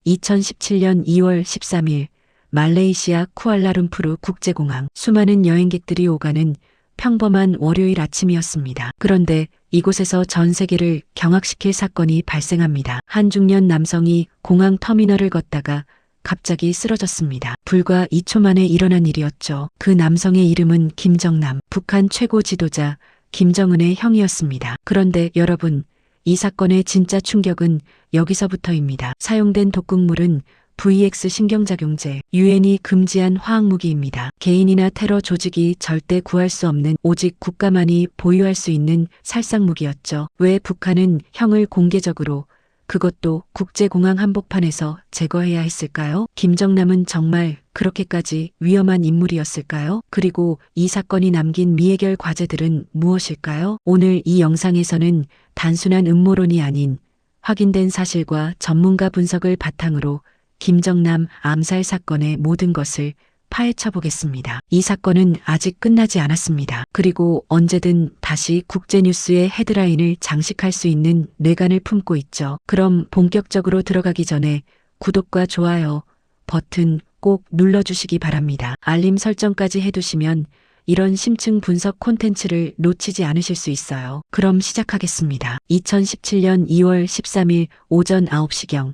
2017년 2월 13일 말레이시아 쿠알라룸푸르 국제공항. 수많은 여행객들이 오가는 평범한 월요일 아침이었습니다. 그런데 이곳에서 전 세계를 경악시킬 사건이 발생합니다. 한 중년 남성이 공항 터미널을 걷다가 갑자기 쓰러졌습니다. 불과 2초 만에 일어난 일이었죠. 그 남성의 이름은 김정남, 북한 최고 지도자 김정은의 형이었습니다. 그런데 여러분, 이 사건의 진짜 충격은 여기서부터입니다. 사용된 독극물은 VX 신경작용제, 유엔이 금지한 화학무기입니다. 개인이나 테러 조직이 절대 구할 수 없는, 오직 국가만이 보유할 수 있는 살상무기였죠. 왜 북한은 형을 공개적으로, 그것도 국제공항 한복판에서 제거해야 했을까요? 김정남은 정말 그렇게까지 위험한 인물이었을까요? 그리고 이 사건이 남긴 미해결 과제들은 무엇일까요? 오늘 이 영상에서는 단순한 음모론이 아닌 확인된 사실과 전문가 분석을 바탕으로 김정남 암살 사건의 모든 것을 파헤쳐 보겠습니다. 이 사건은 아직 끝나지 않았습니다. 그리고 언제든 다시 국제뉴스의 헤드라인을 장식할 수 있는 뇌관을 품고 있죠. 그럼 본격적으로 들어가기 전에 구독과 좋아요 버튼 꼭 눌러주시기 바랍니다. 알림 설정까지 해두시면 이런 심층 분석 콘텐츠를 놓치지 않으실 수 있어요. 그럼 시작하겠습니다. 2017년 2월 13일 오전 9시경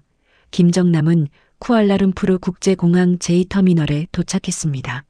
김정남은 쿠알라룸푸르 국제공항 제2터미널에 도착했습니다.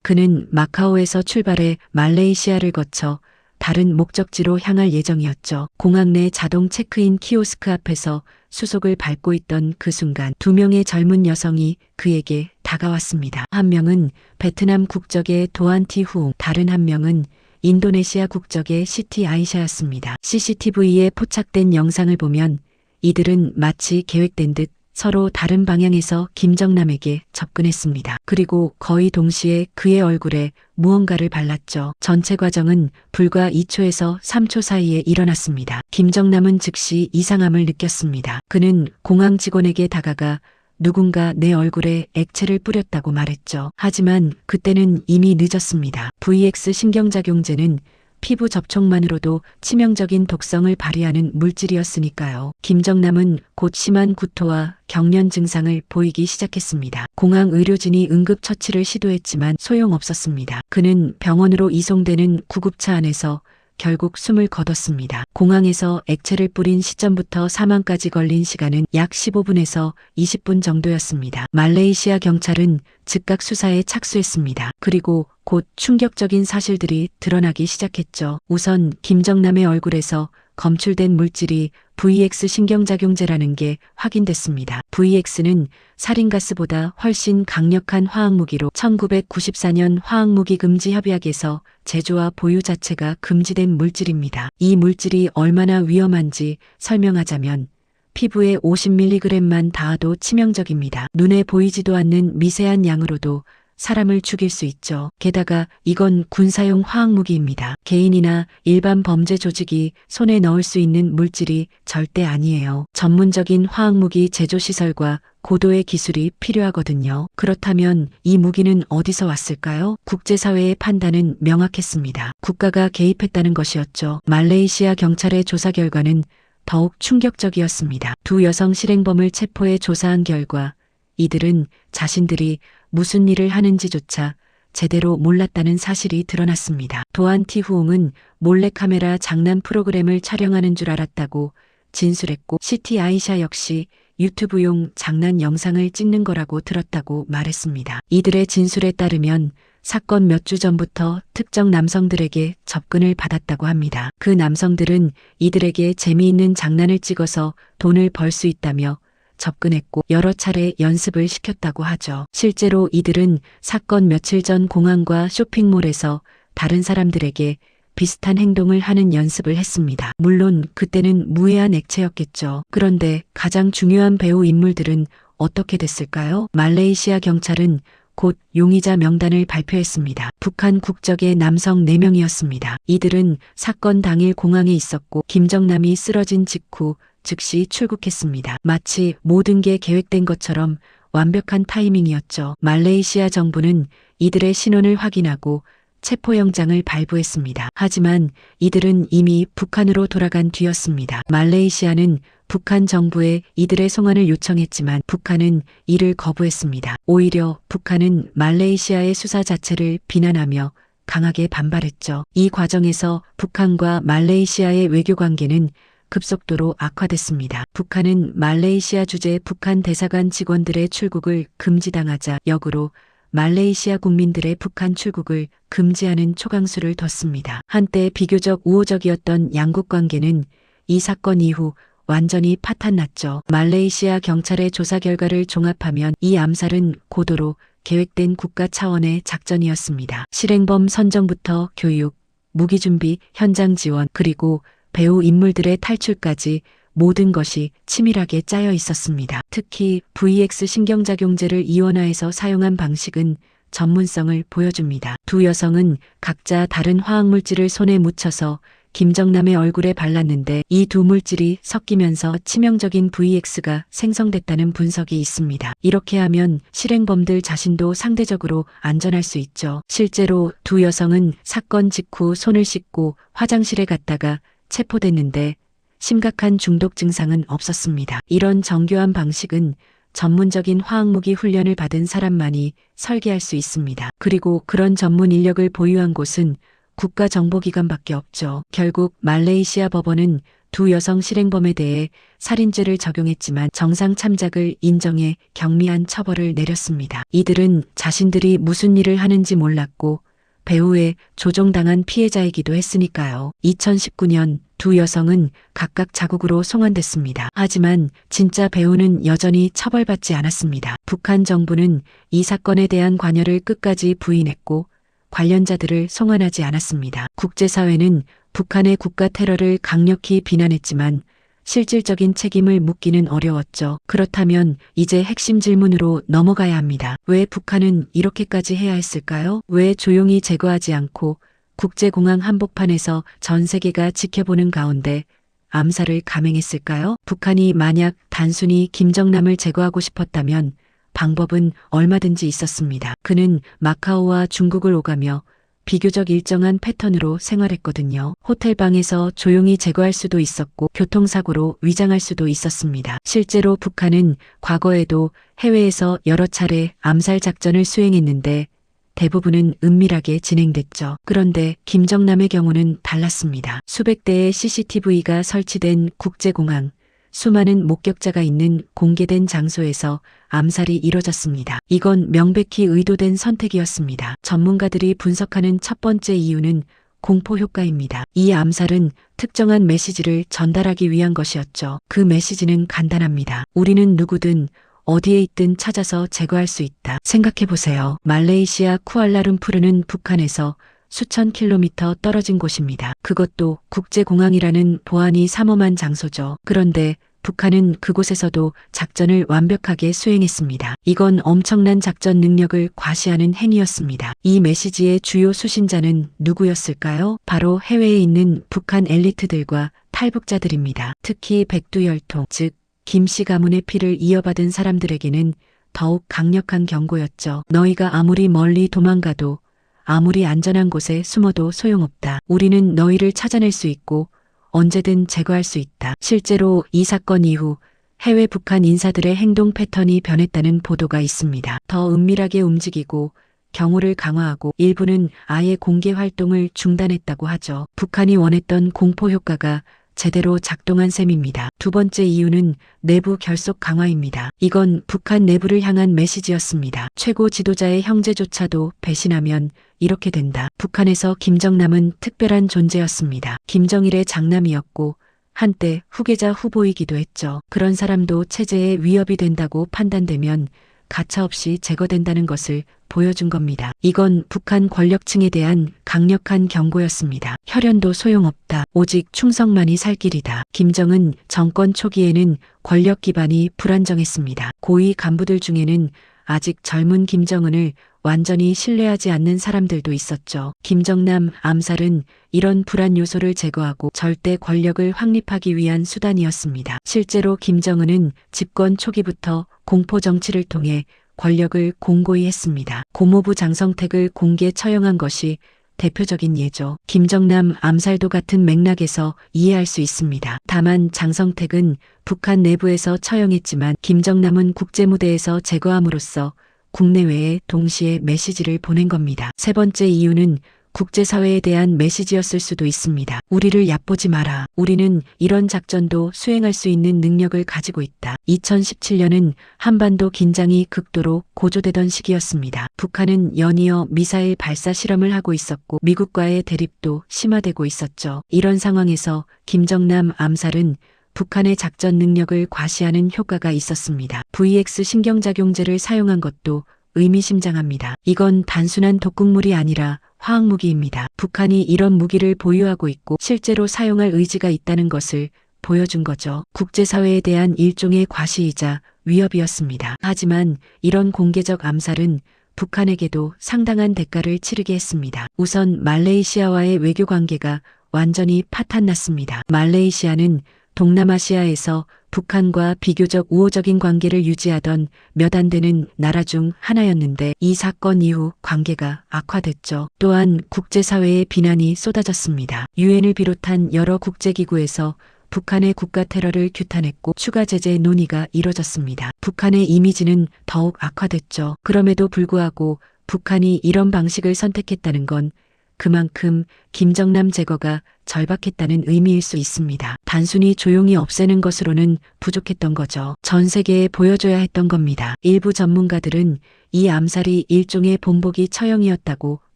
그는 마카오에서 출발해 말레이시아를 거쳐 다른 목적지로 향할 예정이었죠. 공항 내 자동 체크인 키오스크 앞에서 수속을 밟고 있던 그 순간 2명의 젊은 여성이 그에게 다가왔습니다. 한 명은 베트남 국적의 도안티 후웅, 다른 한 명은 인도네시아 국적의 시티 아이샤였습니다. CCTV에 포착된 영상을 보면 이들은 마치 계획된 듯 서로 다른 방향에서 김정남에게 접근했습니다. 그리고 거의 동시에 그의 얼굴에 무언가를 발랐죠. 전체 과정은 불과 2초에서 3초 사이에 일어났습니다. 김정남은 즉시 이상함을 느꼈습니다. 그는 공항 직원에게 다가가 누군가 내 얼굴에 액체를 뿌렸다고 말했죠. 하지만 그때는 이미 늦었습니다. VX 신경작용제는 피부 접촉만으로도 치명적인 독성을 발휘하는 물질이었으니까요. 김정남은 곧 심한 구토와 경련 증상을 보이기 시작했습니다. 공항 의료진이 응급처치를 시도했지만 소용없었습니다. 그는 병원으로 이송되는 구급차 안에서 결국 숨을 거뒀습니다. 공항에서 액체를 뿌린 시점부터 사망까지 걸린 시간은 약 15분에서 20분 정도였습니다. 말레이시아 경찰은 즉각 수사에 착수했습니다. 그리고 곧 충격적인 사실들이 드러나기 시작했죠. 우선 김정남의 얼굴에서 검출된 물질이 VX 신경작용제라는 게 확인됐습니다. VX는 살인가스보다 훨씬 강력한 화학무기로 1994년 화학무기 금지 협약에서 제조와 보유 자체가 금지된 물질입니다. 이 물질이 얼마나 위험한지 설명하자면 피부에 50mg만 닿아도 치명적입니다. 눈에 보이지도 않는 미세한 양으로도 사람을 죽일 수 있죠. 게다가 이건 군사용 화학무기입니다. 개인이나 일반 범죄 조직이 손에 넣을 수 있는 물질이 절대 아니에요. 전문적인 화학무기 제조시설과 고도의 기술이 필요하거든요. 그렇다면 이 무기는 어디서 왔을까요? 국제사회의 판단은 명확했습니다. 국가가 개입했다는 것이었죠. 말레이시아 경찰의 조사 결과는 더욱 충격적이었습니다. 두 여성 실행범을 체포해 조사한 결과 이들은 자신들이 무슨 일을 하는지조차 제대로 몰랐다는 사실이 드러났습니다. 도안티 후웅은 몰래카메라 장난 프로그램을 촬영하는 줄 알았다고 진술했고 시티 아이샤 역시 유튜브용 장난 영상을 찍는 거라고 들었다고 말했습니다. 이들의 진술에 따르면 사건 몇 주 전부터 특정 남성들에게 접근을 받았다고 합니다. 그 남성들은 이들에게 재미있는 장난을 찍어서 돈을 벌 수 있다며 접근했고 여러 차례 연습을 시켰다고 하죠. 실제로 이들은 사건 며칠 전 공항과 쇼핑몰에서 다른 사람들에게 비슷한 행동을 하는 연습을 했습니다. 물론 그때는 무해한 액체였겠죠. 그런데 가장 중요한 배후 인물들은 어떻게 됐을까요? 말레이시아 경찰은 곧 용의자 명단을 발표했습니다. 북한 국적의 남성 4명이었습니다. 이들은 사건 당일 공항에 있었고 김정남이 쓰러진 직후 즉시 출국했습니다. 마치 모든 게 계획된 것처럼 완벽한 타이밍이었죠. 말레이시아 정부는 이들의 신원을 확인하고 체포영장을 발부했습니다. 하지만 이들은 이미 북한으로 돌아간 뒤였습니다. 말레이시아는 북한 정부에 이들의 송환을 요청했지만 북한은 이를 거부했습니다. 오히려 북한은 말레이시아의 수사 자체를 비난하며 강하게 반발했죠. 이 과정에서 북한과 말레이시아의 외교 관계는 급속도로 악화됐습니다. 북한은 말레이시아 주재 북한 대사관 직원들의 출국을 금지당하자 역으로 말레이시아 국민들의 북한 출국을 금지하는 초강수를 뒀습니다. 한때 비교적 우호적이었던 양국 관계는 이 사건 이후 완전히 파탄났죠. 말레이시아 경찰의 조사 결과를 종합하면 이 암살은 고도로 계획된 국가 차원의 작전이었습니다. 실행범 선정부터 교육, 무기 준비, 현장 지원, 그리고 배후 인물들의 탈출까지 모든 것이 치밀하게 짜여 있었습니다. 특히 VX 신경작용제를 이원화해서 사용한 방식은 전문성을 보여줍니다. 두 여성은 각자 다른 화학물질을 손에 묻혀서 김정남의 얼굴에 발랐는데 이 두 물질이 섞이면서 치명적인 VX가 생성됐다는 분석이 있습니다. 이렇게 하면 실행범들 자신도 상대적으로 안전할 수 있죠. 실제로 두 여성은 사건 직후 손을 씻고 화장실에 갔다가 체포됐는데 심각한 중독 증상은 없었습니다. 이런 정교한 방식은 전문적인 화학무기 훈련을 받은 사람만이 설계할 수 있습니다. 그리고 그런 전문 인력을 보유한 곳은 국가정보기관밖에 없죠. 결국 말레이시아 법원은 두 여성 실행범에 대해 살인죄를 적용했지만 정상 참작을 인정해 경미한 처벌을 내렸습니다. 이들은 자신들이 무슨 일을 하는지 몰랐고 배후에 조종당한 피해자이기도 했으니까요. 2019년 두 여성은 각각 자국으로 송환됐습니다. 하지만 진짜 배후는 여전히 처벌받지 않았습니다. 북한 정부는 이 사건에 대한 관여를 끝까지 부인했고 관련자들을 송환하지 않았습니다. 국제사회는 북한의 국가 테러를 강력히 비난했지만 실질적인 책임을 묻기는 어려웠죠. 그렇다면 이제 핵심 질문으로 넘어가야 합니다. 왜 북한은 이렇게까지 해야 했을까요? 왜 조용히 제거하지 않고 국제공항 한복판에서 전 세계가 지켜보는 가운데 암살을 감행했을까요? 북한이 만약 단순히 김정남을 제거하고 싶었다면 방법은 얼마든지 있었습니다. 그는 마카오와 중국을 오가며 비교적 일정한 패턴으로 생활했거든요. 호텔방에서 조용히 제거할 수도 있었고 교통사고로 위장할 수도 있었습니다. 실제로 북한은 과거에도 해외에서 여러 차례 암살 작전을 수행했는데 대부분은 은밀하게 진행됐죠. 그런데 김정남의 경우는 달랐습니다. 수백 대의 CCTV가 설치된 국제공항, 수많은 목격자가 있는 공개된 장소에서 암살이 이뤄졌습니다. 이건 명백히 의도된 선택이었습니다. 전문가들이 분석하는 첫 번째 이유는 공포 효과입니다. 이 암살은 특정한 메시지를 전달하기 위한 것이었죠. 그 메시지는 간단합니다. 우리는 누구든 어디에 있든 찾아서 제거할 수 있다. 생각해보세요. 말레이시아 쿠알라룸푸르는 북한에서 수천 킬로미터 떨어진 곳입니다. 그것도 국제공항이라는 보안이 삼엄한 장소죠. 그런데 북한은 그곳에서도 작전을 완벽하게 수행했습니다. 이건 엄청난 작전 능력을 과시하는 행위였습니다. 이 메시지의 주요 수신자는 누구였을까요? 바로 해외에 있는 북한 엘리트들과 탈북자들입니다. 특히 백두혈통, 즉 김씨 가문의 피를 이어받은 사람들에게는 더욱 강력한 경고였죠. 너희가 아무리 멀리 도망가도 아무리 안전한 곳에 숨어도 소용없다. 우리는 너희를 찾아낼 수 있고 언제든 제거할 수 있다. 실제로 이 사건 이후 해외 북한 인사들의 행동 패턴이 변했다는 보도가 있습니다. 더 은밀하게 움직이고 경호를 강화하고 일부는 아예 공개 활동을 중단했다고 하죠. 북한이 원했던 공포 효과가 제대로 작동한 셈입니다. 두 번째 이유는 내부 결속 강화입니다. 이건 북한 내부를 향한 메시지였습니다. 최고 지도자의 형제조차도 배신하면 이렇게 된다. 북한에서 김정남은 특별한 존재였습니다. 김정일의 장남이었고 한때 후계자 후보이기도 했죠. 그런 사람도 체제에 위협이 된다고 판단되면 가차없이 제거된다는 것을 보여준 겁니다. 이건 북한 권력층에 대한 강력한 경고였습니다. 혈연도 소용없다. 오직 충성만이 살 길이다. 김정은 정권 초기에는 권력 기반이 불안정했습니다. 고위 간부들 중에는 아직 젊은 김정은을 완전히 신뢰하지 않는 사람들도 있었죠. 김정남 암살은 이런 불안 요소를 제거하고 절대 권력을 확립하기 위한 수단이었습니다. 실제로 김정은은 집권 초기부터 공포 정치를 통해 권력을 공고히 했습니다. 고모부 장성택을 공개 처형한 것이 대표적인 예죠. 김정남 암살도 같은 맥락에서 이해할 수 있습니다. 다만 장성택은 북한 내부에서 처형했지만 김정남은 국제무대에서 제거함으로써 국내외에 동시에 메시지를 보낸 겁니다. 세 번째 이유는 국제사회에 대한 메시지였을 수도 있습니다. 우리를 얕보지 마라. 우리는 이런 작전도 수행할 수 있는 능력을 가지고 있다. 2017년은 한반도 긴장이 극도로 고조되던 시기였습니다. 북한은 연이어 미사일 발사 실험을 하고 있었고 미국과의 대립도 심화되고 있었죠. 이런 상황에서 김정남 암살은 북한의 작전 능력을 과시하는 효과가 있었습니다. VX 신경작용제를 사용한 것도 의미심장합니다. 이건 단순한 독극물이 아니라 화학무기입니다. 북한이 이런 무기를 보유하고 있고 실제로 사용할 의지가 있다는 것을 보여준 거죠. 국제사회에 대한 일종의 과시이자 위협이었습니다. 하지만 이런 공개적 암살은 북한에게도 상당한 대가를 치르게 했습니다. 우선 말레이시아와의 외교 관계가 완전히 파탄났습니다. 말레이시아는 동남아시아에서 북한과 비교적 우호적인 관계를 유지하던 몇 안 되는 나라 중 하나였는데 이 사건 이후 관계가 악화됐죠. 또한 국제사회의 비난이 쏟아졌습니다. 유엔을 비롯한 여러 국제기구에서 북한의 국가 테러를 규탄했고 추가 제재 논의가 이뤄졌습니다. 북한의 이미지는 더욱 악화됐죠. 그럼에도 불구하고 북한이 이런 방식을 선택했다는 건 그만큼 김정남 제거가 절박했다는 의미일 수 있습니다. 단순히 조용히 없애는 것으로는 부족했던 거죠. 전 세계에 보여줘야 했던 겁니다. 일부 전문가들은 이 암살이 일종의 본보기 처형이었다고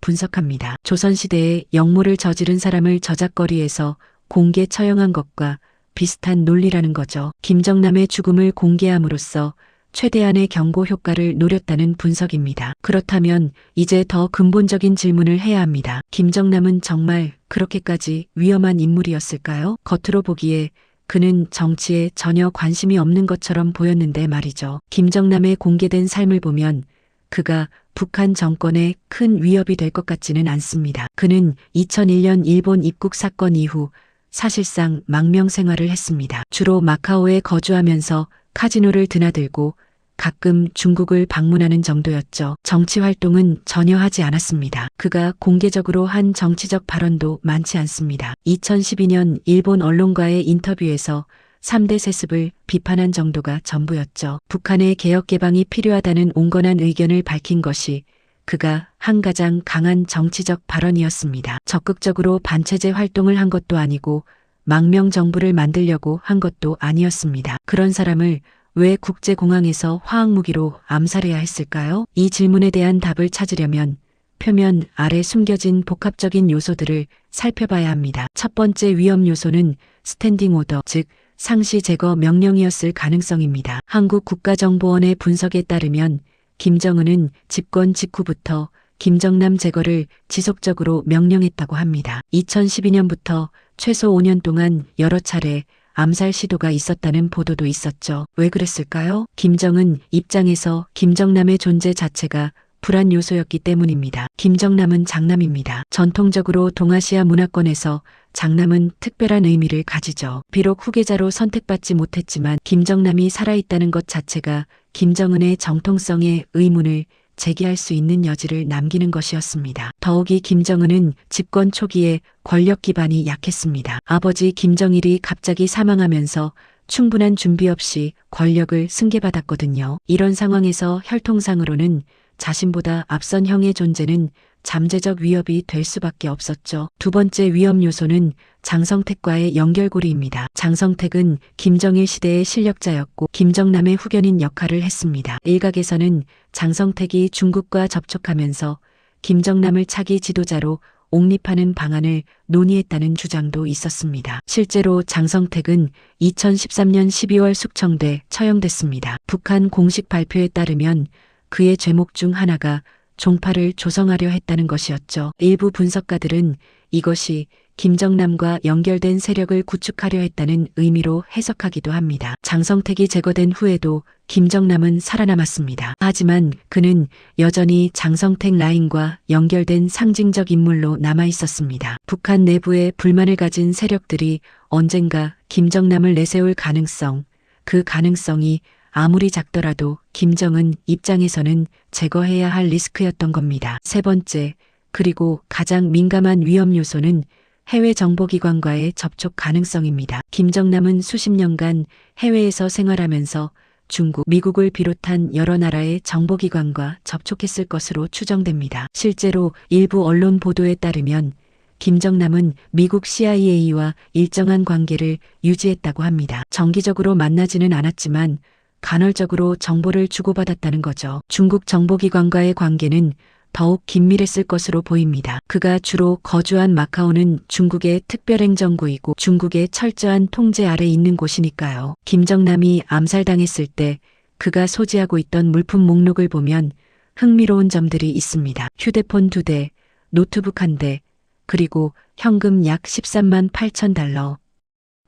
분석합니다. 조선시대에 역모를 저지른 사람을 저작거리에서 공개 처형한 것과 비슷한 논리라는 거죠. 김정남의 죽음을 공개함으로써 최대한의 경고 효과를 노렸다는 분석입니다. 그렇다면 이제 더 근본적인 질문을 해야 합니다. 김정남은 정말 그렇게까지 위험한 인물이었을까요? 겉으로 보기에 그는 정치에 전혀 관심이 없는 것처럼 보였는데 말이죠. 김정남의 공개된 삶을 보면 그가 북한 정권에 큰 위협이 될 것 같지는 않습니다. 그는 2001년 일본 입국 사건 이후 사실상 망명 생활을 했습니다. 주로 마카오에 거주하면서 카지노를 드나들고 가끔 중국을 방문하는 정도였죠. 정치 활동은 전혀 하지 않았습니다. 그가 공개적으로 한 정치적 발언도 많지 않습니다. 2012년 일본 언론과의 인터뷰에서 3대 세습을 비판한 정도가 전부였죠. 북한의 개혁 개방이 필요하다는 온건한 의견을 밝힌 것이 그가 한 가장 강한 정치적 발언이었습니다. 적극적으로 반체제 활동을 한 것도 아니고 망명 정부를 만들려고 한 것도 아니었습니다. 그런 사람을 왜 국제공항에서 화학무기로 암살해야 했을까요? 이 질문에 대한 답을 찾으려면 표면 아래 숨겨진 복합적인 요소들을 살펴봐야 합니다. 첫 번째 위험 요소는 스탠딩 오더, 즉 상시 제거 명령이었을 가능성입니다. 한국 국가정보원의 분석에 따르면 김정은은 집권 직후부터 김정남 제거를 지속적으로 명령했다고 합니다. 2012년부터 최소 5년 동안 여러 차례 암살 시도가 있었다는 보도도 있었죠. 왜 그랬을까요? 김정은 입장에서 김정남의 존재 자체가 불안 요소였기 때문입니다. 김정남은 장남입니다. 전통적으로 동아시아 문화권에서 장남은 특별한 의미를 가지죠. 비록 후계자로 선택받지 못했지만 김정남이 살아있다는 것 자체가 김정은의 정통성에 의문을 제기할 수 있는 여지를 남기는 것이었습니다. 더욱이 김정은은 집권 초기에 권력 기반이 약했습니다. 아버지 김정일이 갑자기 사망하면서 충분한 준비 없이 권력을 승계받았거든요. 이런 상황에서 혈통상으로는 자신보다 앞선 형의 존재는 잠재적 위협이 될 수밖에 없었죠. 두 번째 위험 요소는 장성택과의 연결고리입니다. 장성택은 김정일 시대의 실력자였고 김정남의 후견인 역할을 했습니다. 일각에서는 장성택이 중국과 접촉하면서 김정남을 차기 지도자로 옹립하는 방안을 논의했다는 주장도 있었습니다. 실제로 장성택은 2013년 12월 숙청돼 처형됐습니다. 북한 공식 발표에 따르면 그의 죄목 중 하나가 종파를 조성하려 했다는 것이었죠. 일부 분석가들은 이것이 김정남과 연결된 세력을 구축하려 했다는 의미로 해석하기도 합니다. 장성택이 제거된 후에도 김정남은 살아남았습니다. 하지만 그는 여전히 장성택 라인과 연결된 상징적 인물로 남아 있었습니다. 북한 내부에 불만을 가진 세력들이 언젠가 김정남을 내세울 가능성, 그 가능성이 아무리 작더라도 김정은 입장에서는 제거해야 할 리스크였던 겁니다. 세 번째, 그리고 가장 민감한 위험 요소는 해외 정보기관과의 접촉 가능성입니다. 김정남은 수십 년간 해외에서 생활하면서 중국, 미국을 비롯한 여러 나라의 정보기관과 접촉했을 것으로 추정됩니다. 실제로 일부 언론 보도에 따르면 김정남은 미국 CIA와 일정한 관계를 유지했다고 합니다. 정기적으로 만나지는 않았지만 간헐적으로 정보를 주고받았다는 거죠. 중국 정보기관과의 관계는 더욱 긴밀했을 것으로 보입니다. 그가 주로 거주한 마카오는 중국의 특별행정구이고 중국의 철저한 통제 아래 있는 곳이니까요. 김정남이 암살당했을 때 그가 소지하고 있던 물품 목록을 보면 흥미로운 점들이 있습니다. 휴대폰 2대, 노트북 1대, 그리고 현금 약 13만 8천 달러.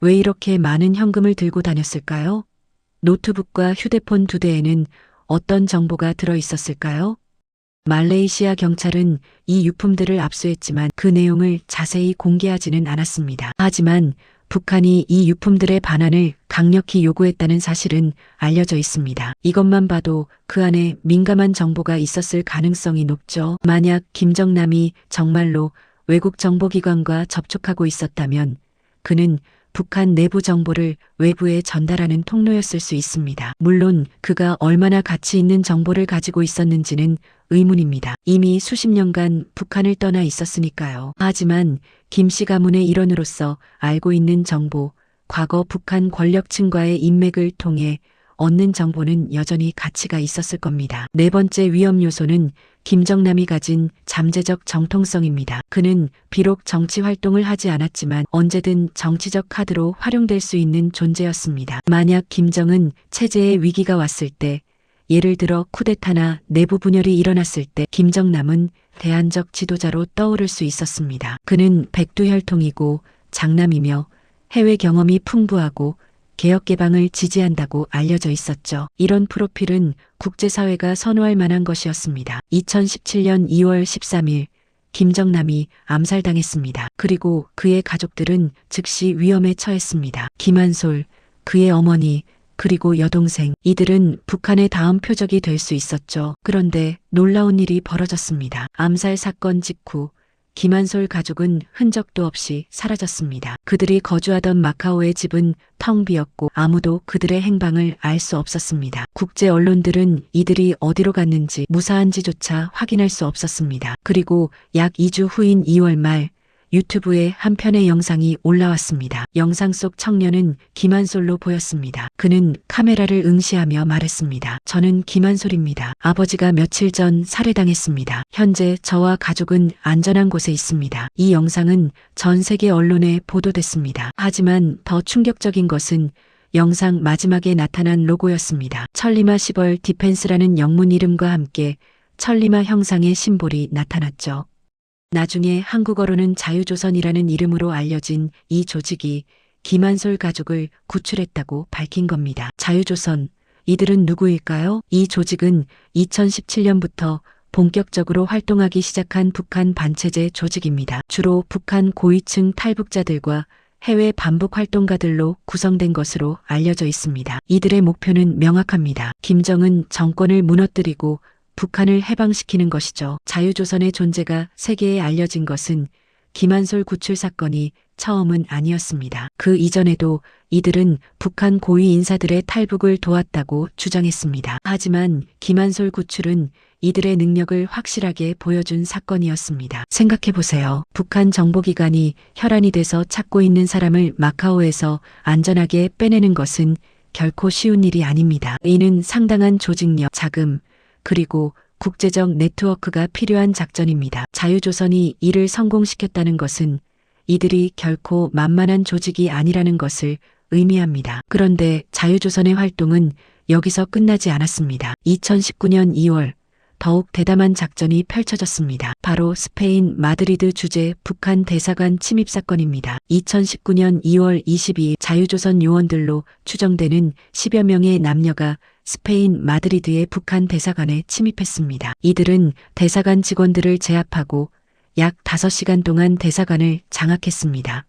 왜 이렇게 많은 현금을 들고 다녔을까요? 노트북과 휴대폰 2대에는 어떤 정보가 들어 있었을까요? 말레이시아 경찰은 이 유품들을 압수했지만 그 내용을 자세히 공개하지는 않았습니다. 하지만 북한이 이 유품들의 반환을 강력히 요구했다는 사실은 알려져 있습니다. 이것만 봐도 그 안에 민감한 정보가 있었을 가능성이 높죠. 만약 김정남이 정말로 외국 정보기관과 접촉하고 있었다면 그는 북한 내부 정보를 외부에 전달하는 통로였을 수 있습니다. 물론 그가 얼마나 가치 있는 정보를 가지고 있었는지는 의문입니다. 이미 수십 년간 북한을 떠나 있었으니까요. 하지만 김씨 가문의 일원으로서 알고 있는 정보, 과거 북한 권력층과의 인맥을 통해 얻는 정보는 여전히 가치가 있었을 겁니다. 네 번째 위험 요소는 김정남이 가진 잠재적 정통성입니다. 그는 비록 정치 활동을 하지 않았지만 언제든 정치적 카드로 활용될 수 있는 존재였습니다. 만약 김정은 체제의 위기가 왔을 때, 예를 들어 쿠데타나 내부 분열이 일어났을 때 김정남은 대안적 지도자로 떠오를 수 있었습니다. 그는 백두혈통이고 장남이며 해외 경험이 풍부하고 개혁개방을 지지한다고 알려져 있었죠. 이런 프로필은 국제사회가 선호할 만한 것이었습니다. 2017년 2월 13일 김정남이 암살당했습니다. 그리고 그의 가족들은 즉시 위험에 처했습니다. 김한솔, 그의 어머니, 그리고 여동생, 이들은 북한의 다음 표적이 될 수 있었죠. 그런데 놀라운 일이 벌어졌습니다. 암살 사건 직후 김한솔 가족은 흔적도 없이 사라졌습니다. 그들이 거주하던 마카오의 집은 텅 비었고 아무도 그들의 행방을 알 수 없었습니다. 국제 언론들은 이들이 어디로 갔는지 무사한지조차 확인할 수 없었습니다. 그리고 약 2주 후인 2월 말 유튜브에 한 편의 영상이 올라왔습니다. 영상 속 청년은 김한솔로 보였습니다. 그는 카메라를 응시하며 말했습니다. 저는 김한솔입니다. 아버지가 며칠 전 살해당했습니다. 현재 저와 가족은 안전한 곳에 있습니다. 이 영상은 전 세계 언론에 보도됐습니다. 하지만 더 충격적인 것은 영상 마지막에 나타난 로고였습니다. 천리마 시벌 디펜스라는 영문 이름과 함께 천리마 형상의 심볼이 나타났죠. 나중에 한국어로는 자유조선이라는 이름으로 알려진 이 조직이 김한솔 가족을 구출했다고 밝힌 겁니다. 자유조선, 이들은 누구일까요? 이 조직은 2017년부터 본격적으로 활동하기 시작한 북한 반체제 조직입니다. 주로 북한 고위층 탈북자들과 해외 반북 활동가들로 구성된 것으로 알려져 있습니다. 이들의 목표는 명확합니다. 김정은 정권을 무너뜨리고 북한을 해방시키는 것이죠. 자유조선의 존재가 세계에 알려진 것은 김한솔 구출 사건이 처음은 아니었습니다. 그 이전에도 이들은 북한 고위 인사들의 탈북을 도왔다고 주장했습니다. 하지만 김한솔 구출은 이들의 능력을 확실하게 보여준 사건이었습니다. 생각해보세요. 북한 정보기관이 혈안이 돼서 찾고 있는 사람을 마카오에서 안전하게 빼내는 것은 결코 쉬운 일이 아닙니다. 이는 상당한 조직력, 자금, 그리고 국제적 네트워크가 필요한 작전입니다. 자유조선이 이를 성공시켰다는 것은 이들이 결코 만만한 조직이 아니라는 것을 의미합니다. 그런데 자유조선의 활동은 여기서 끝나지 않았습니다. 2019년 2월 더욱 대담한 작전이 펼쳐졌습니다. 바로 스페인 마드리드 주재 북한 대사관 침입 사건입니다. 2019년 2월 22일 자유조선 요원들로 추정되는 10여 명의 남녀가 스페인 마드리드의 북한 대사관에 침입했습니다. 이들은 대사관 직원들을 제압하고 약 5시간 동안 대사관을 장악했습니다.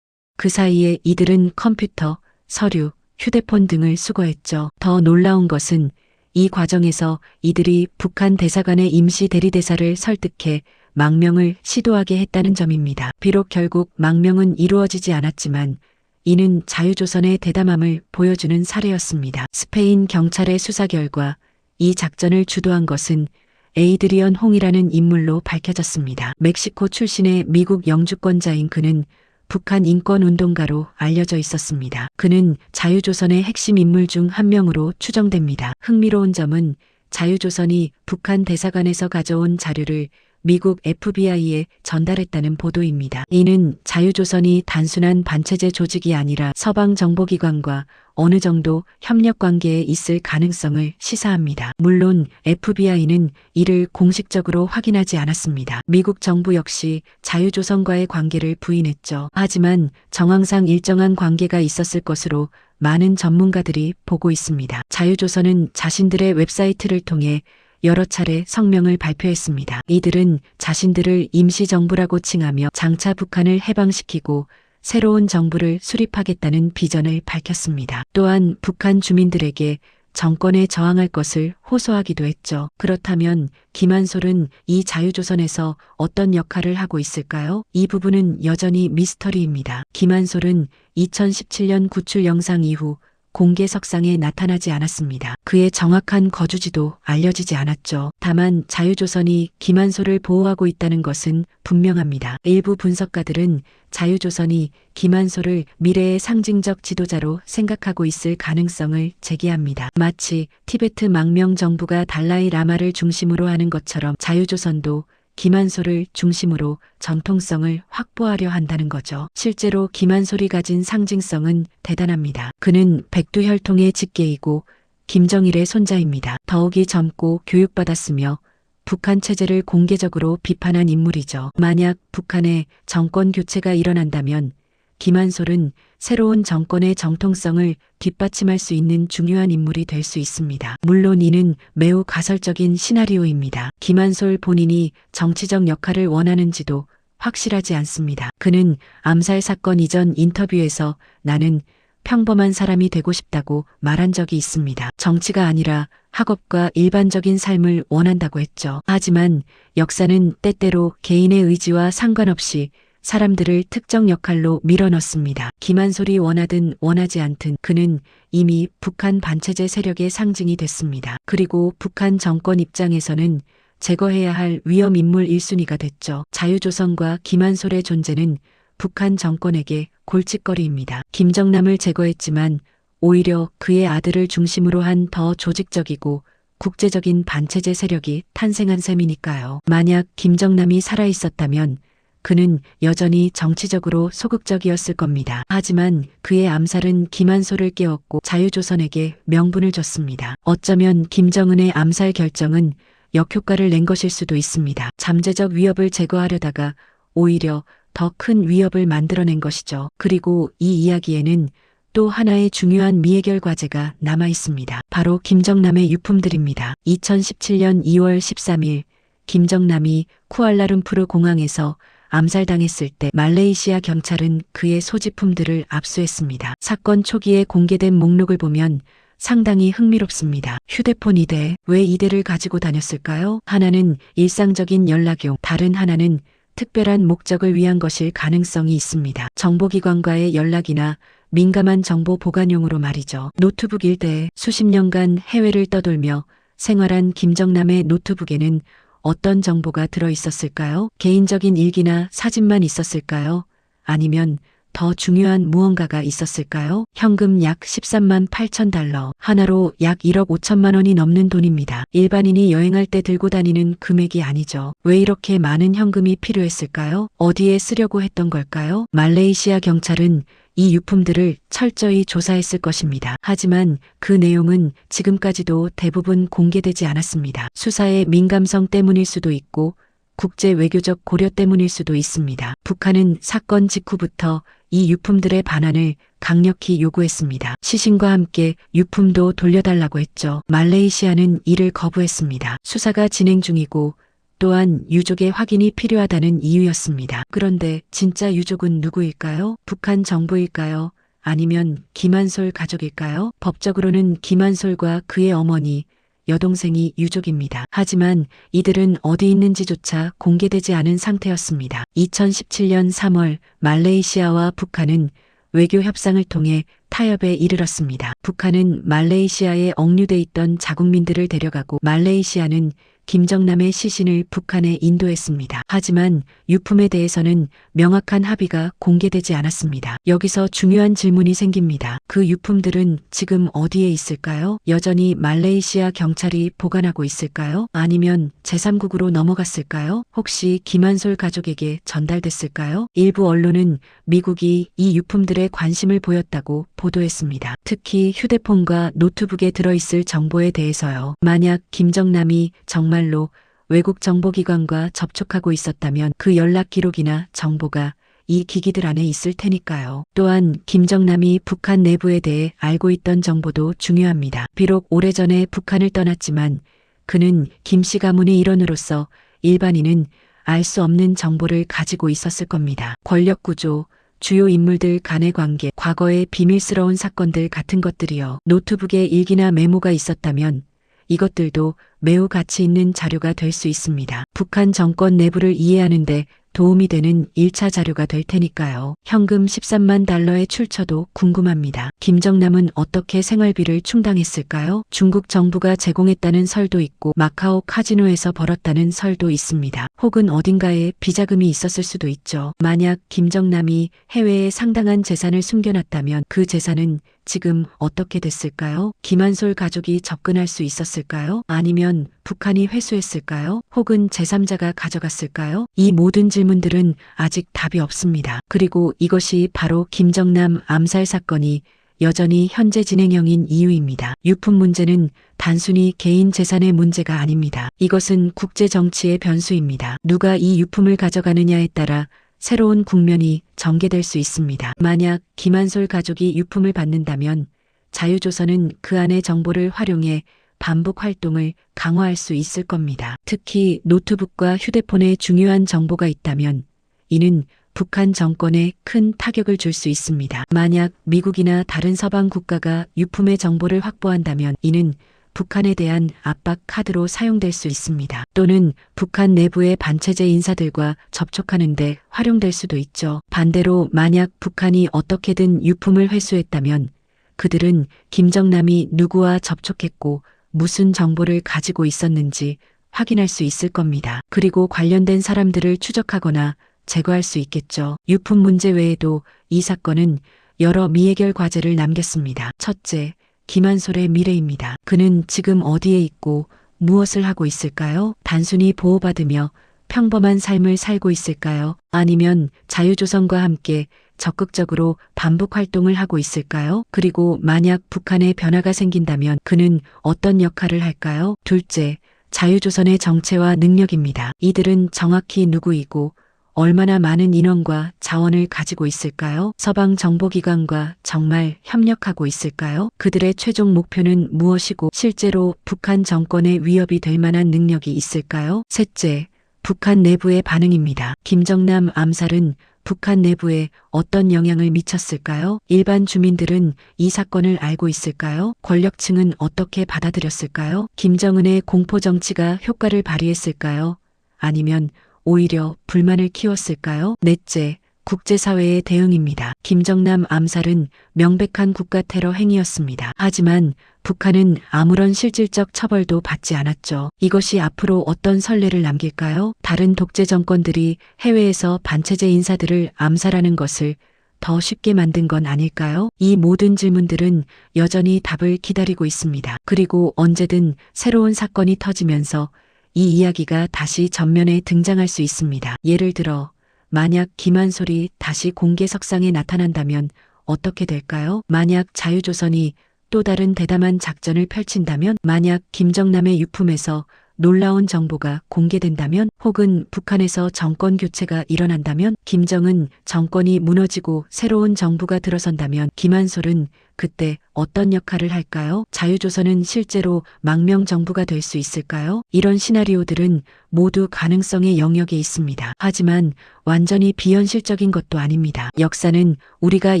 그 사이에 이들은 컴퓨터, 서류, 휴대폰 등을 수거했죠. 더 놀라운 것은 이 과정에서 이들이 북한 대사관의 임시 대리대사를 설득해 망명을 시도하게 했다는 점입니다. 비록 결국 망명은 이루어지지 않았지만 이는 자유조선의 대담함을 보여주는 사례였습니다. 스페인 경찰의 수사 결과 이 작전을 주도한 것은 에이드리언 홍이라는 인물로 밝혀졌습니다. 멕시코 출신의 미국 영주권자인 그는 북한 인권운동가로 알려져 있었습니다. 그는 자유조선의 핵심 인물 중 한 명으로 추정됩니다. 흥미로운 점은 자유조선이 북한 대사관에서 가져온 자료를 미국 FBI에 전달했다는 보도입니다. 이는 자유조선이 단순한 반체제 조직이 아니라 서방 정보기관과 어느 정도 협력 관계에 있을 가능성을 시사합니다. 물론 FBI는 이를 공식적으로 확인하지 않았습니다. 미국 정부 역시 자유조선과의 관계를 부인했죠. 하지만 정황상 일정한 관계가 있었을 것으로 많은 전문가들이 보고 있습니다. 자유조선은 자신들의 웹사이트를 통해 여러 차례 성명을 발표했습니다. 이들은 자신들을 임시정부라고 칭하며 장차 북한을 해방시키고 새로운 정부를 수립하겠다는 비전을 밝혔습니다. 또한 북한 주민들에게 정권에 저항할 것을 호소하기도 했죠. 그렇다면 김한솔은 이 자유조선에서 어떤 역할을 하고 있을까요? 이 부분은 여전히 미스터리입니다. 김한솔은 2017년 구출 영상 이후 공개석상에 나타나지 않았습니다. 그의 정확한 거주지도 알려지지 않았죠. 다만 자유조선이 김한솔을 보호하고 있다는 것은 분명합니다. 일부 분석가들은 자유조선이 김한솔을 미래의 상징적 지도자로 생각하고 있을 가능성을 제기합니다. 마치 티베트 망명 정부가 달라이 라마를 중심으로 하는 것처럼 자유조선도 김한솔을 중심으로 전통성을 확보하려 한다는 거죠. 실제로 김한솔이 가진 상징성은 대단합니다. 그는 백두혈통의 직계이고 김정일의 손자입니다. 더욱이 젊고 교육받았으며 북한 체제를 공개적으로 비판한 인물이죠. 만약 북한의 정권 교체가 일어난다면 김한솔은 새로운 정권의 정통성을 뒷받침할 수 있는 중요한 인물이 될 수 있습니다. 물론 이는 매우 가설적인 시나리오입니다. 김한솔 본인이 정치적 역할을 원하는지도 확실하지 않습니다. 그는 암살 사건 이전 인터뷰에서 나는 평범한 사람이 되고 싶다고 말한 적이 있습니다. 정치가 아니라 학업과 일반적인 삶을 원한다고 했죠. 하지만 역사는 때때로 개인의 의지와 상관없이 사람들을 특정 역할로 밀어넣습니다. 김한솔이 원하든 원하지 않든 그는 이미 북한 반체제 세력의 상징이 됐습니다. 그리고 북한 정권 입장에서는 제거해야 할 위험 인물 1순위가 됐죠. 자유조선과 김한솔의 존재는 북한 정권에게 골칫거리입니다. 김정남을 제거했지만 오히려 그의 아들을 중심으로 한 더 조직적이고 국제적인 반체제 세력이 탄생한 셈이니까요. 만약 김정남이 살아있었다면 그는 여전히 정치적으로 소극적이었을 겁니다. 하지만 그의 암살은 김한솔을 깨웠고 자유조선에게 명분을 줬습니다. 어쩌면 김정은의 암살 결정은 역효과를 낸 것일 수도 있습니다. 잠재적 위협을 제거하려다가 오히려 더 큰 위협을 만들어낸 것이죠. 그리고 이 이야기에는 또 하나의 중요한 미해결 과제가 남아 있습니다. 바로 김정남의 유품들입니다. 2017년 2월 13일 김정남이 쿠알라룸푸르 공항에서 암살당했을 때 말레이시아 경찰은 그의 소지품들을 압수했습니다. 사건 초기에 공개된 목록을 보면 상당히 흥미롭습니다. 휴대폰 2대, 왜 2대를 가지고 다녔을까요? 하나는 일상적인 연락용, 다른 하나는 특별한 목적을 위한 것일 가능성이 있습니다. 정보기관과의 연락이나 민감한 정보 보관용으로 말이죠. 노트북 1대, 수십 년간 해외를 떠돌며 생활한 김정남의 노트북에는 어떤 정보가 들어있었을까요? 개인적인 일기나 사진만 있었을까요? 아니면 더 중요한 무언가가 있었을까요? 현금 약 13만 8천 달러, 하나로 약 1억 5천만 원이 넘는 돈입니다. 일반인이 여행할 때 들고 다니는 금액이 아니죠. 왜 이렇게 많은 현금이 필요했을까요? 어디에 쓰려고 했던 걸까요? 말레이시아 경찰은 이 유품들을 철저히 조사했을 것입니다. 하지만 그 내용은 지금까지도 대부분 공개되지 않았습니다. 수사의 민감성 때문일 수도 있고 국제 외교적 고려 때문일 수도 있습니다. 북한은 사건 직후부터 이 유품들의 반환을 강력히 요구했습니다. 시신과 함께 유품도 돌려달라고 했죠. 말레이시아는 이를 거부했습니다. 수사가 진행 중이고 또한 유족의 확인이 필요하다는 이유였습니다. 그런데 진짜 유족은 누구일까요? 북한 정부일까요? 아니면 김한솔 가족일까요? 법적으로는 김한솔과 그의 어머니, 여동생이 유족입니다. 하지만 이들은 어디 있는지조차 공개되지 않은 상태였습니다. 2017년 3월 말레이시아와 북한은 외교 협상을 통해 타협에 이르렀습니다. 북한은 말레이시아에 억류돼 있던 자국민들을 데려가고 말레이시아는 김정남의 시신을 북한에 인도했습니다. 하지만 유품에 대해서는 명확한 합의가 공개되지 않았습니다. 여기서 중요한 질문이 생깁니다. 그 유품들은 지금 어디에 있을까요? 여전히 말레이시아 경찰이 보관하고 있을까요? 아니면 제3국으로 넘어갔을까요? 혹시 김한솔 가족에게 전달됐을까요? 일부 언론은 미국이 이 유품들에 관심을 보였다고 보도했습니다. 특히 휴대폰과 노트북에 들어있을 정보에 대해서요. 만약 김정남이 정말로 외국 정보기관과 접촉하고 있었다면 그 연락 기록이나 정보가 이 기기들 안에 있을 테니까요. 또한 김정남이 북한 내부에 대해 알고 있던 정보도 중요합니다. 비록 오래전에 북한을 떠났지만 그는 김씨 가문의 일원으로서 일반인은 알 수 없는 정보를 가지고 있었을 겁니다. 권력 구조, 주요 인물들 간의 관계, 과거의 비밀스러운 사건들 같은 것들이요. 노트북에 일기나 메모가 있었다면 이것들도 매우 가치 있는 자료가 될 수 있습니다. 북한 정권 내부를 이해하는데 도움이 되는 1차 자료가 될 테니까요. 현금 13만 달러의 출처도 궁금합니다. 김정남은 어떻게 생활비를 충당했을까요? 중국 정부가 제공했다는 설도 있고 마카오 카지노에서 벌었다는 설도 있습니다. 혹은 어딘가에 비자금이 있었을 수도 있죠. 만약 김정남이 해외에 상당한 재산을 숨겨놨다면 그 재산은 지금 어떻게 됐을까요? 김한솔 가족이 접근할 수 있었을까요? 아니면 북한이 회수했을까요? 혹은 제3자가 가져갔을까요? 이 모든 질문들은 아직 답이 없습니다. 그리고 이것이 바로 김정남 암살 사건이 여전히 현재 진행형인 이유입니다. 유품 문제는 단순히 개인 재산의 문제가 아닙니다. 이것은 국제 정치의 변수입니다. 누가 이 유품을 가져가느냐에 따라 새로운 국면이 전개될 수 있습니다. 만약 김한솔 가족이 유품을 받는다면 자유조선은 그 안의 정보를 활용해 반북 활동을 강화할 수 있을 겁니다. 특히 노트북과 휴대폰에 중요한 정보가 있다면 이는 북한 정권에 큰 타격을 줄 수 있습니다. 만약 미국이나 다른 서방 국가가 유품의 정보를 확보한다면 이는 북한에 대한 압박 카드로 사용될 수 있습니다. 또는 북한 내부의 반체제 인사들과 접촉하는 데 활용될 수도 있죠. 반대로 만약 북한이 어떻게든 유품을 회수했다면 그들은 김정남이 누구와 접촉했고 무슨 정보를 가지고 있었는지 확인할 수 있을 겁니다. 그리고 관련된 사람들을 추적하거나 제거할 수 있겠죠. 유품 문제 외에도 이 사건은 여러 미해결 과제를 남겼습니다. 첫째, 김한솔의 미래입니다. 그는 지금 어디에 있고 무엇을 하고 있을까요? 단순히 보호받으며 평범한 삶을 살고 있을까요? 아니면 자유조선과 함께 적극적으로 반북 활동을 하고 있을까요? 그리고 만약 북한에 변화가 생긴다면 그는 어떤 역할을 할까요? 둘째, 자유조선의 정체와 능력입니다. 이들은 정확히 누구이고 얼마나 많은 인원과 자원을 가지고 있을까요? 서방 정보기관과 정말 협력하고 있을까요? 그들의 최종 목표는 무엇이고 실제로 북한 정권에 위협이 될 만한 능력이 있을까요? 셋째, 북한 내부의 반응입니다. 김정남 암살은 북한 내부에 어떤 영향을 미쳤을까요? 일반 주민들은 이 사건을 알고 있을까요? 권력층은 어떻게 받아들였을까요? 김정은의 공포 정치가 효과를 발휘했을까요? 아니면 오히려 불만을 키웠을까요? 넷째, 국제사회의 대응입니다. 김정남 암살은 명백한 국가 테러 행위였습니다. 하지만 북한은 아무런 실질적 처벌도 받지 않았죠. 이것이 앞으로 어떤 선례를 남길까요? 다른 독재 정권들이 해외에서 반체제 인사들을 암살하는 것을 더 쉽게 만든 건 아닐까요? 이 모든 질문들은 여전히 답을 기다리고 있습니다. 그리고 언제든 새로운 사건이 터지면서 이 이야기가 다시 전면에 등장할 수 있습니다. 예를 들어 만약 김한솔이 다시 공개석상에 나타난다면 어떻게 될까요? 만약 자유조선이 또 다른 대담한 작전을 펼친다면, 만약 김정남의 유품에서 놀라운 정보가 공개된다면, 혹은 북한에서 정권 교체가 일어난다면, 김정은 정권이 무너지고 새로운 정부가 들어선다면 김한솔은 그때 어떤 역할을 할까요? 자유조선은 실제로 망명 정부가 될 수 있을까요? 이런 시나리오들은 모두 가능성의 영역에 있습니다. 하지만 완전히 비현실적인 것도 아닙니다. 역사는 우리가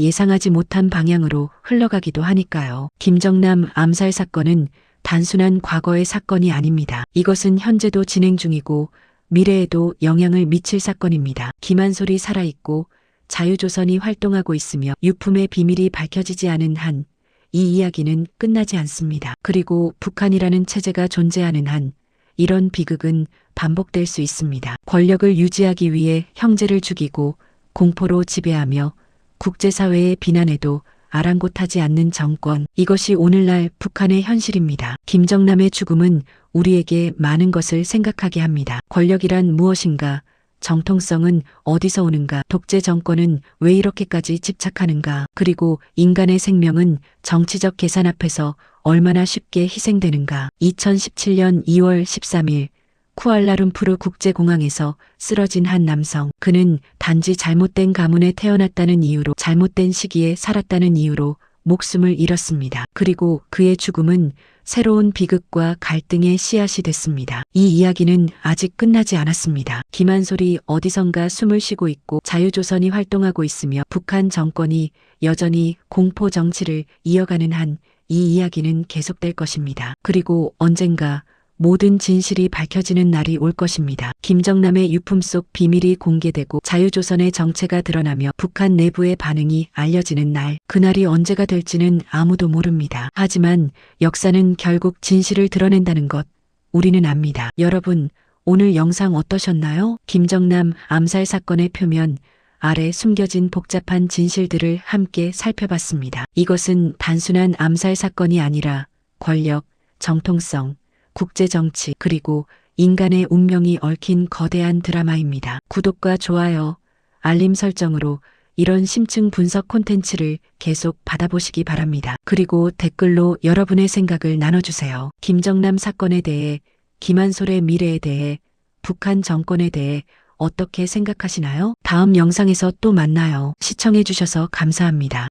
예상하지 못한 방향으로 흘러가기도 하니까요. 김정남 암살 사건은 단순한 과거의 사건이 아닙니다. 이것은 현재도 진행 중이고 미래에도 영향을 미칠 사건입니다. 김한솔이 살아있고 자유조선이 활동하고 있으며 유품의 비밀이 밝혀지지 않은 한 이 이야기는 끝나지 않습니다. 그리고 북한이라는 체제가 존재하는 한 이런 비극은 반복될 수 있습니다. 권력을 유지하기 위해 형제를 죽이고 공포로 지배하며 국제사회의 비난에도 아랑곳하지 않는 정권. 이것이 오늘날 북한의 현실입니다. 김정남의 죽음은 우리에게 많은 것을 생각하게 합니다. 권력이란 무엇인가? 정통성은 어디서 오는가? 독재 정권은 왜 이렇게까지 집착하는가? 그리고 인간의 생명은 정치적 계산 앞에서 얼마나 쉽게 희생되는가? 2017년 2월 13일 쿠알라룸푸르 국제공항에서 쓰러진 한 남성. 그는 단지 잘못된 가문에 태어났다는 이유로, 잘못된 시기에 살았다는 이유로 목숨을 잃었습니다. 그리고 그의 죽음은 새로운 비극과 갈등의 씨앗이 됐습니다. 이 이야기는 아직 끝나지 않았습니다. 김한솔이 어디선가 숨을 쉬고 있고 자유조선이 활동하고 있으며 북한 정권이 여전히 공포 정치를 이어가는 한 이 이야기는 계속될 것입니다. 그리고 언젠가 모든 진실이 밝혀지는 날이 올 것입니다. 김정남의 유품 속 비밀이 공개되고 자유조선의 정체가 드러나며 북한 내부의 반응이 알려지는 날, 그날이 언제가 될지는 아무도 모릅니다. 하지만 역사는 결국 진실을 드러낸다는 것, 우리는 압니다. 여러분, 오늘 영상 어떠셨나요? 김정남 암살 사건의 표면 아래 숨겨진 복잡한 진실들을 함께 살펴봤습니다. 이것은 단순한 암살 사건이 아니라 권력, 정통성, 국제정치, 그리고 인간의 운명이 얽힌 거대한 드라마입니다. 구독과 좋아요, 알림 설정으로 이런 심층 분석 콘텐츠를 계속 받아보시기 바랍니다. 그리고 댓글로 여러분의 생각을 나눠주세요. 김정남 사건에 대해, 김한솔의 미래에 대해, 북한 정권에 대해 어떻게 생각하시나요? 다음 영상에서 또 만나요. 시청해주셔서 감사합니다.